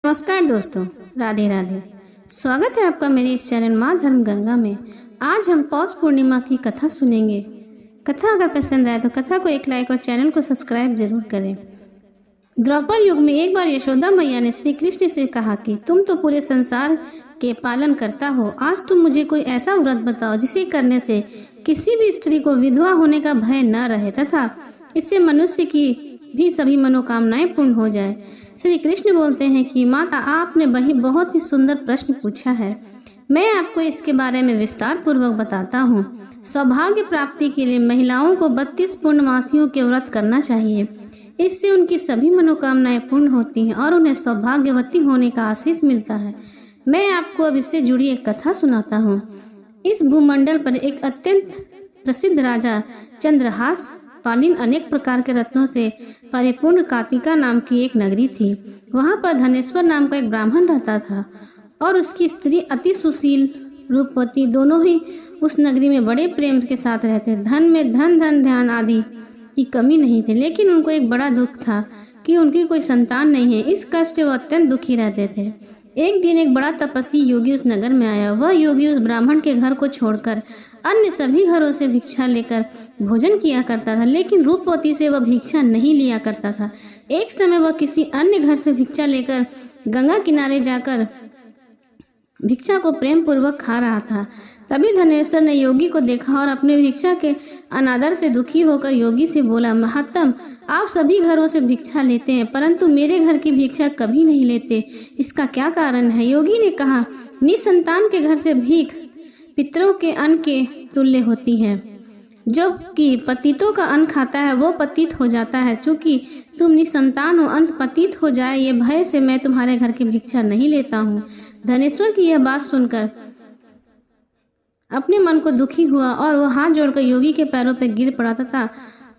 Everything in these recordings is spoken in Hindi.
नमस्कार दोस्तों, राधे राधे। स्वागत है आपका मेरे इस चैनल माँ धर्म गंगा में। आज हम पौष पूर्णिमा की कथा सुनेंगे। कथा अगर पसंद आए तो कथा को एक लाइक और चैनल को सब्सक्राइब जरूर करें। द्वापर युग में एक बार यशोदा मैया ने श्री कृष्ण से कहा कि तुम तो पूरे संसार के पालन करता हो, आज तुम मुझे कोई ऐसा व्रत बताओ जिसे करने से किसी भी स्त्री को विधवा होने का भय न रहे तथा इससे मनुष्य की भी सभी मनोकामनाएं पूर्ण हो जाए। श्री कृष्ण बोलते हैं कि माता, आपने वही बहुत ही सुंदर प्रश्न पूछा है। मैं आपको इसके बारे में विस्तार पूर्वक बताता हूँ। सौभाग्य प्राप्ति के लिए महिलाओं को 32 पूर्णमासियों के व्रत करना चाहिए। इससे उनकी सभी मनोकामनाएं पूर्ण होती हैं और उन्हें सौभाग्यवती होने का आशीष मिलता है। मैं आपको अब इससे जुड़ी एक कथा सुनाता हूँ। इस भूमंडल पर एक अत्यंत प्रसिद्ध राजा चंद्रहास पालीन अनेक प्रकार के रत्नों से परिपूर्ण कातिका नाम की एक नगरी थी। वहां पर धनेश्वर नाम का एक ब्राह्मण रहता था और उसकी स्त्री अति सुशील रूपवती, दोनों ही उस नगरी में बड़े प्रेम के साथ रहते। धन में धन ध्यान आदि की कमी नहीं थी, लेकिन उनको एक बड़ा दुख था कि उनकी कोई संतान नहीं है। इस कष्ट से वो अत्यंत दुखी रहते थे। एक दिन एक बड़ा तपस्वी योगी उस नगर में आया। वह योगी उस ब्राह्मण के घर को छोड़कर अन्य सभी घरों से भिक्षा लेकर भोजन किया करता था, लेकिन रूपवती से वह भिक्षा नहीं लिया करता था। एक समय वह किसी अन्य घर से भिक्षा लेकर गंगा किनारे जाकर भिक्षा को प्रेम पूर्वक खा रहा था। तभी धनेश्वर ने योगी को देखा और अपने भिक्षा के अनादर से दुखी होकर योगी से बोला, महात्म, आप सभी घरों से भिक्षा लेते हैं परंतु मेरे घर की भिक्षा कभी नहीं लेते, इसका क्या कारण है? योगी ने कहा, निसंतान के घर से भीख पितरों के अन्न के तुल्य होती है। जो कि पतितों का अन्न खाता है वो पतित हो जाता है। चूंकि तुम निसंतान हो, अंत पतित हो जाए ये भय से मैं तुम्हारे घर की भिक्षा नहीं लेता हूँ। धनेश्वर की यह बात सुनकर अपने मन को दुखी हुआ और वह हाथ जोड़कर योगी के पैरों पर गिर पड़ा तथा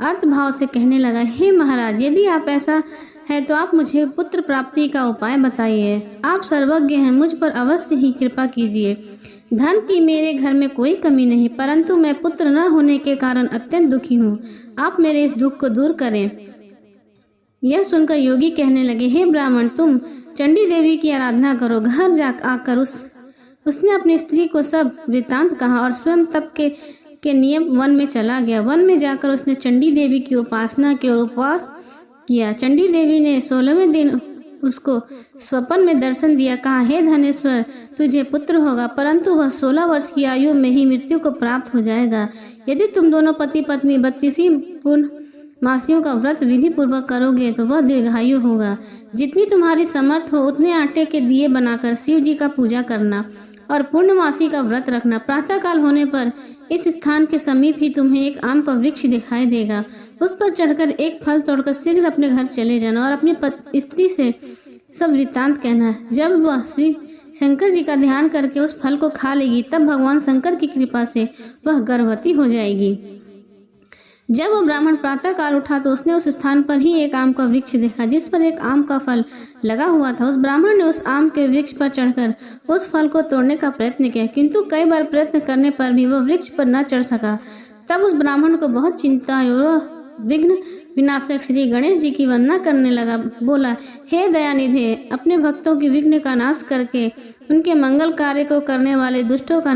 अर्थ भाव से कहने लगा, हे महाराज, यदि आप ऐसा है तो आप मुझे पुत्र प्राप्ति का उपाय बताइए। आप सर्वज्ञ हैं, मुझ पर अवश्य ही कृपा कीजिए। धन की मेरे घर में कोई कमी नहीं, परंतु मैं पुत्र न होने के कारण अत्यंत दुखी हूँ। आप मेरे इस दुख को दूर करें। यह सुनकर योगी कहने लगे, हे ब्राह्मण, तुम चंडी देवी की आराधना करो। घर जा आकर उसने अपनी स्त्री को सब वृत्तांत कहा और स्वयं तप के नियम वन में चला गया। वन में जाकर उसने चंडी देवी की उपासना की और उपवास किया। चंडी देवी ने 16वें दिन उसको स्वप्न में दर्शन दिया। कहा, हे धनेश्वर, तुझे पुत्र होगा, परंतु वह 16 वर्ष की आयु में ही मृत्यु को प्राप्त हो जाएगा। यदि तुम दोनों पति पत्नी 32 पूर्णमासियों का व्रत विधि पूर्वक करोगे तो वह दीर्घायु होगा। जितनी तुम्हारी समर्थ हो उतने आटे के दिए बनाकर शिव जी का पूजा करना और पूर्णमासी का व्रत रखना। प्रातः काल होने पर इस स्थान के समीप ही तुम्हें एक आम का वृक्ष दिखाई देगा। उस पर चढ़कर एक फल तोड़कर शीघ्र अपने घर चले जाना और अपनी स्त्री से सब वृत्तांत कहना। जब वह श्री शंकर जी का ध्यान करके उस फल को खा लेगी तब भगवान शंकर की कृपा से वह गर्भवती हो जाएगी। जब वह ब्राह्मण प्रातः काल उठा तो उसने उस स्थान पर ही एक आम का वृक्ष देखा जिस पर एक आम का फल लगा हुआ था। उस ब्राह्मण ने उस आम के वृक्ष पर चढ़कर उस फल को तोड़ने का प्रयत्न किया, किंतु कई बार प्रयत्न करने पर भी वह वृक्ष पर न चढ़ सका। तब उस ब्राह्मण को बहुत चिंता हुई और वह विघ्न विनाशक श्री गणेश जी की वंदना करने लगा। बोला, हे दयानिधे, अपने भक्तों की विघ्न का नाश करके उनके मंगल कार्य को करने वाले, दुष्टों का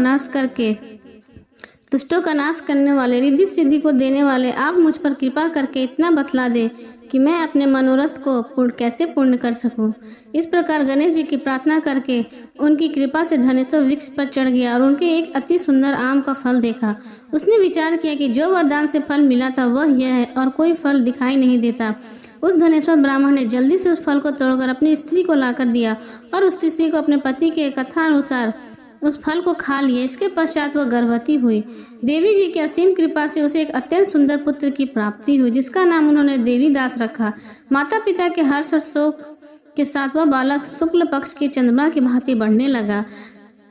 नाश करने वाले, रिद्धि सिद्धि को देने वाले, आप मुझ पर कृपा करके इतना बतला दे कि मैं अपने मनोरथ को कैसे पूर्ण कर सकूं। इस प्रकार गणेश जी की प्रार्थना करके उनकी कृपा से धनेश्वर वृक्ष पर चढ़ गया और उनके एक अति सुंदर आम का फल देखा। उसने विचार किया कि जो वरदान से फल मिला था वह यह है और कोई फल दिखाई नहीं देता। उस धनेश्वर ब्राह्मण ने जल्दी से उस फल को तोड़कर अपनी स्त्री को लाकर दिया और उस स्त्री को अपने पति के कथा अनुसार उस फल को खा लिया। इसके पश्चात वह गर्भवती हुई। देवी जी की असीम कृपा से उसे एक अत्यंत सुंदर पुत्र की प्राप्ति हुई जिसका नाम उन्होंने देवीदास रखा। माता पिता के हर्ष और शोक के साथ वह बालक शुक्ल पक्ष की चंद्रमा की भांति बढ़ने लगा।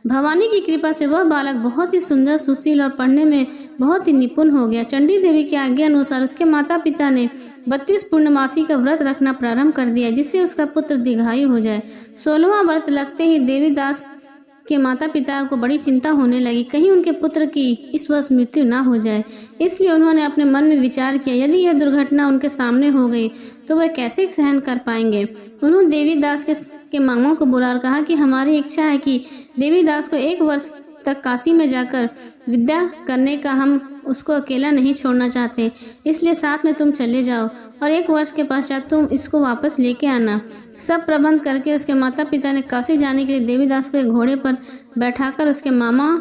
भवानी की कृपा से वह बालक बहुत ही सुंदर, सुशील और पढ़ने में बहुत ही निपुण हो गया। चंडी देवी की आज्ञा अनुसार उसके माता पिता ने 32 पूर्णमासी का व्रत रखना प्रारंभ कर दिया जिससे उसका पुत्र दीर्घायु हो जाए। 16वां व्रत लगते ही देवीदास के माता पिता को बड़ी चिंता होने लगी, कहीं उनके पुत्र की इस वर्ष मृत्यु ना हो जाए। इसलिए उन्होंने अपने मन में विचार किया, यदि यह दुर्घटना उनके सामने हो गई तो वह कैसे सहन कर पाएंगे। उन्होंने देवीदास के मामा को बुलाकर कहा कि हमारी इच्छा है कि देवीदास को 1 वर्ष तक काशी में जाकर विद्या करने का, हम उसको अकेला नहीं छोड़ना चाहते, इसलिए साथ में तुम चले जाओ और 1 वर्ष के पश्चात तुम इसको वापस लेके आना। सब प्रबंध करके उसके माता पिता ने काशी जाने के लिए देवीदास को एक घोड़े पर बैठाकर उसके मामा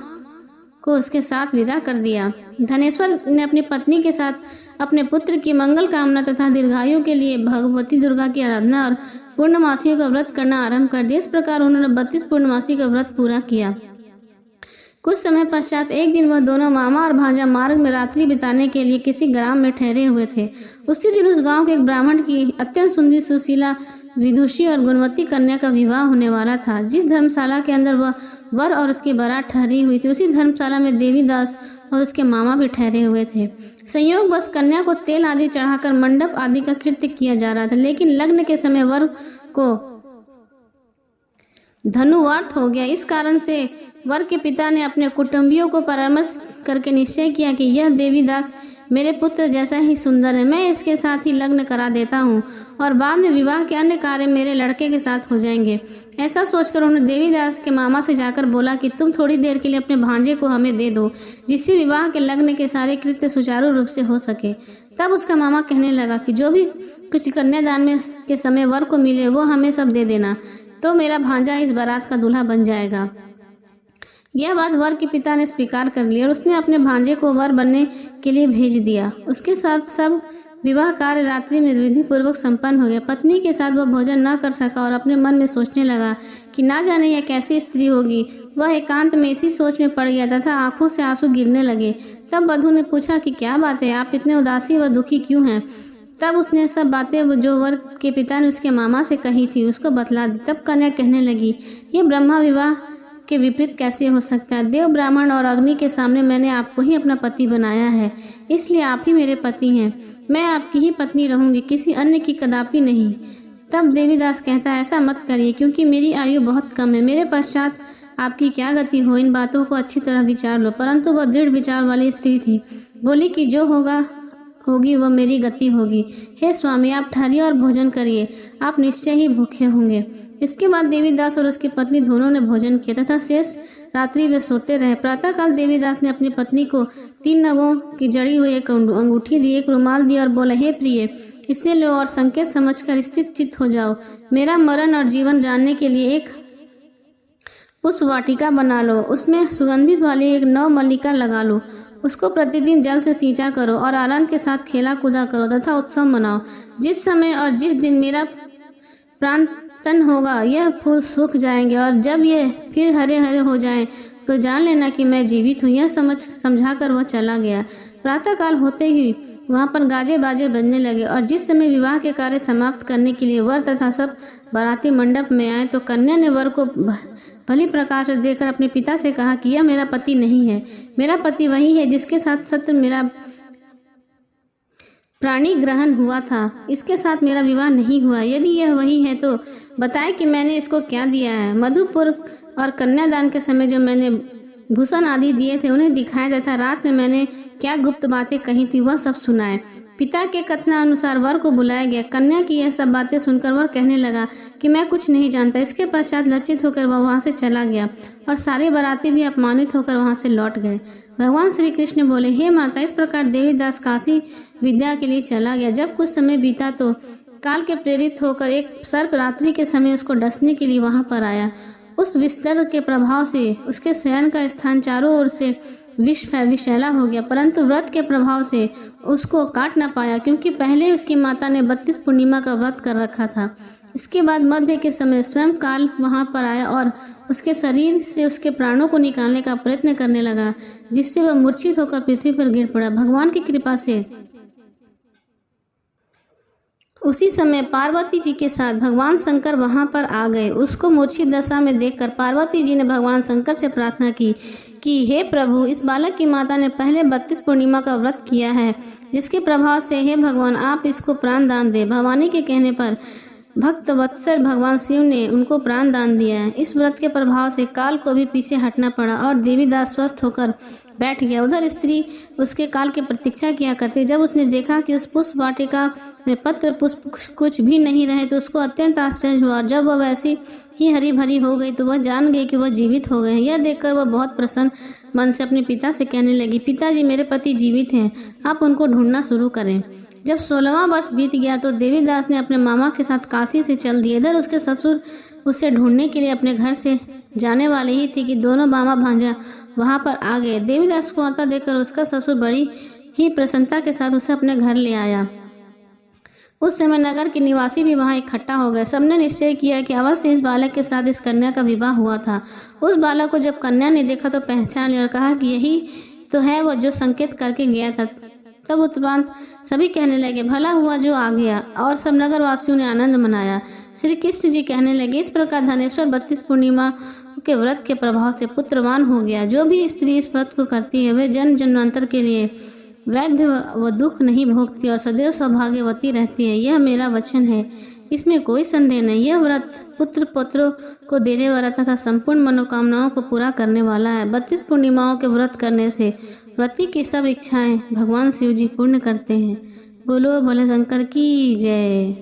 को उसके साथ विदा कर दिया। धनेश्वर ने अपनी पत्नी के साथ अपने पुत्र की मंगल कामना तथा दीर्घायु के लिए भगवती दुर्गा की आराधना और पूर्णमासियों का व्रत करना आरंभ कर दिया। इस प्रकार उन्होंने 32 पूर्णमासी का व्रत पूरा किया। कुछ समय पश्चात एक दिन वह दोनों मामा और भांजा मार्ग में रात्रि बिताने के लिए किसी ग्राम में ठहरे हुए थे। उसी दिन उस गांव के एक ब्राह्मण की अत्यंत सुंदर, सुशीला, विदुषी और गुणवती कन्या का विवाह होने वाला था। जिस धर्मशाला के अंदर वह वर और उसकी बारात ठहरी हुई थी, उसी धर्मशाला में देवीदास और उसके मामा भी ठहरे हुए थे। संयोग बस कन्या को तेल आदि चढ़ाकर मंडप आदि का कृत्य किया जा रहा था, लेकिन लग्न के समय वर को धनुवार्थ हो गया। इस कारण से वर के पिता ने अपने कुटुंबियों को परामर्श करके निश्चय किया कि यह देवीदास मेरे पुत्र जैसा ही सुंदर है, मैं इसके साथ ही लग्न करा देता हूँ और बाद में विवाह के अन्य कार्य मेरे लड़के के साथ हो जाएंगे। ऐसा सोचकर उन्होंने देवीदास के मामा से जाकर बोला कि तुम थोड़ी देर के लिए अपने भांजे को हमें दे दो, जिससे विवाह के लग्न के सारे कृत्य सुचारू रूप से हो सके। तब उसका मामा कहने लगा कि जो भी कुछ कन्यादान में के समय वर को मिले वो हमें सब दे देना, तो मेरा भांजा इस बारात का दूल्हा बन जाएगा। यह बात वर के पिता ने स्वीकार कर ली और उसने अपने भांजे को वर बनने के लिए भेज दिया। उसके साथ सब विवाह कार्य रात्रि में विधि पूर्वक संपन्न हो गया। पत्नी के साथ वह भोजन न कर सका और अपने मन में सोचने लगा कि ना जाने यह कैसी स्त्री होगी। वह एकांत में इसी सोच में पड़ गया तथा आंखों से आंसू गिरने लगे। तब वधू ने पूछा कि क्या बात है, आप इतने उदासी व दुखी क्यों हैं। तब उसने सब बातें जो वर के पिता ने उसके मामा से कही थी उसको बतला दी। तब कन्या कहने लगी, ये ब्रह्मा विवाह के विपरीत कैसे हो सकता है। देव, ब्राह्मण और अग्नि के सामने मैंने आपको ही अपना पति बनाया है, इसलिए आप ही मेरे पति हैं। मैं आपकी ही पत्नी रहूंगी, किसी अन्य की कदापि नहीं। तब देवीदास कहता है, ऐसा मत करिए, क्योंकि मेरी आयु बहुत कम है, मेरे पश्चात आपकी क्या गति हो, इन बातों को अच्छी तरह विचार लो। परंतु वह दृढ़ विचार वाली स्त्री थी, बोली कि जो होगी वह मेरी गति होगी। हे स्वामी, आप ठहरिए और भोजन करिए, आप निश्चय ही भूखे होंगे। इसके बाद देवीदास और उसकी पत्नी दोनों ने भोजन किया तथा शेष रात्रि वे सोते रहे। प्रातःकाल देवीदास ने अपनी पत्नी को 3 नगों की जड़ी हुई एक अंगूठी दी, एक रुमाल दिया और बोला, हे प्रिय, इसे लो और संकेत समझकर स्थिर चित्त हो जाओ। मेरा मरण और जीवन जानने के लिए एक पुष्प वाटिका बना लो, उसमें सुगंधित वाली एक 9 मल्लिका लगा लो, उसको प्रतिदिन जल से सींचा करो और आनंद के साथ खेला कूदा करो तथा उत्सव मनाओ। जिस समय और जिस दिन मेरा प्राण तन होगा, यह फूल सूख जाएंगे और जब ये फिर हरे हरे हो जाएं, तो जान लेना कि मैं जीवित हूँ। यह समझाकर वह चला गया। प्रातःकाल होते ही वहाँ पर गाजे बाजे बजने लगे और जिस समय विवाह के कार्य समाप्त करने के लिए वर तथा सब बाराती मंडप में आए, तो कन्या ने वर को भली प्रकार से देखकर अपने पिता से कहा कि यह मेरा पति नहीं है, मेरा पति वही है जिसके साथ सत्य मेरा प्राणी ग्रहण हुआ था, इसके साथ मेरा विवाह नहीं हुआ। यदि यह वही है तो बताए कि मैंने इसको क्या दिया है। मधुपुर और कन्यादान के समय जो मैंने भूषण आदि दिए थे उन्हें दिखाए तथा रात में मैंने क्या गुप्त बातें कही थी वह सब सुनाए। पिता के कथनानुसार वर को बुलाया गया। कन्या की यह सब बातें सुनकर वर कहने लगा कि मैं कुछ नहीं जानता। इसके पश्चात लज्जित होकर वह वहाँ से चला गया और सारे बाराती भी अपमानित होकर वहाँ से लौट गए। भगवान श्री कृष्ण बोले, हे माता, इस प्रकार देवीदास काशी विद्या के लिए चला गया। जब कुछ समय बीता तो काल के प्रेरित होकर एक सर्प रात्रि के समय उसको डसने के लिए वहां पर आया। उस विस्तर के प्रभाव से उसके शयन का स्थान चारों ओर से विषैला हो गया, परंतु व्रत के प्रभाव से उसको काट न पाया, क्योंकि पहले उसकी माता ने 32 पूर्णिमा का व्रत कर रखा था। इसके बाद मध्य के समय स्वयं काल वहां पर आया और उसके शरीर से उसके प्राणों को निकालने का प्रयत्न करने लगा, जिससे वह मूर्छित होकर पृथ्वी पर गिर पड़ा। भगवान की कृपा से उसी समय पार्वती जी के साथ भगवान शंकर वहां पर आ गए। उसको मूर्छित दशा में देखकर पार्वती जी ने भगवान शंकर से प्रार्थना की कि हे प्रभु, इस बालक की माता ने पहले 32 पूर्णिमा का व्रत किया है, जिसके प्रभाव से हे भगवान आप इसको प्राण दान दे। भवानी के कहने पर भक्त वत्सल भगवान शिव ने उनको प्राण दान दिया है। इस व्रत के प्रभाव से काल को भी पीछे हटना पड़ा और देवीदास स्वस्थ होकर बैठ गया। उधर स्त्री उसके काल की प्रतीक्षा किया करती। जब उसने देखा कि उस पुष्प वाटिका में पत्र पुष्प कुछ भी नहीं रहे तो उसको अत्यंत आश्चर्य हुआ, और जब वह वैसी ही हरी भरी हो गई तो वह जान गई कि वह जीवित हो गए हैं। यह देखकर वह बहुत प्रसन्न मन से अपने पिता से कहने लगी, पिताजी, मेरे पति जीवित हैं, आप उनको ढूंढना शुरू करें। जब 16वां वर्ष बीत गया तो देवीदास ने अपने मामा के साथ काशी से चल दिए। इधर उसके ससुर उसे ढूंढने के लिए अपने घर से जाने वाले ही थे कि दोनों मामा भांजा वहां पर आ गए। देवीदास को आता देखकर उसका ससुर बड़ी ही प्रसन्नता के साथ उसे अपने घर ले आया। उस समय नगर के निवासी भी वहां इकट्ठा हो गए। सबने निश्चय किया कि अवश्य इस बालक के साथ इस कन्या का विवाह हुआ था। उस बालक को जब कन्या ने देखा तो पहचान लिया और कहा कि यही तो है वह जो संकेत करके गया था। तब उपरांत सभी कहने लगे, भला हुआ जो आ गया, और सब नगरवासियों ने आनंद मनाया। श्री कृष्ण जी कहने लगे, इस प्रकार धनेश्वर 32 पूर्णिमा के व्रत के प्रभाव से पुत्रवान हो गया। जो भी स्त्री इस व्रत को करती है वह जन्म जन्मांतर के लिए वैध व दुख नहीं भोगती और सदैव सौभाग्यवती रहती है। यह मेरा वचन है, इसमें कोई संदेह नहीं। यह व्रत पुत्र पौत्रों को देने वाला तथा संपूर्ण मनोकामनाओं को पूरा करने वाला है। 32 पूर्णिमाओं के व्रत करने से व्रती की सब इच्छाएं भगवान शिव जी पूर्ण करते हैं। बोलो भोले शंकर की जय।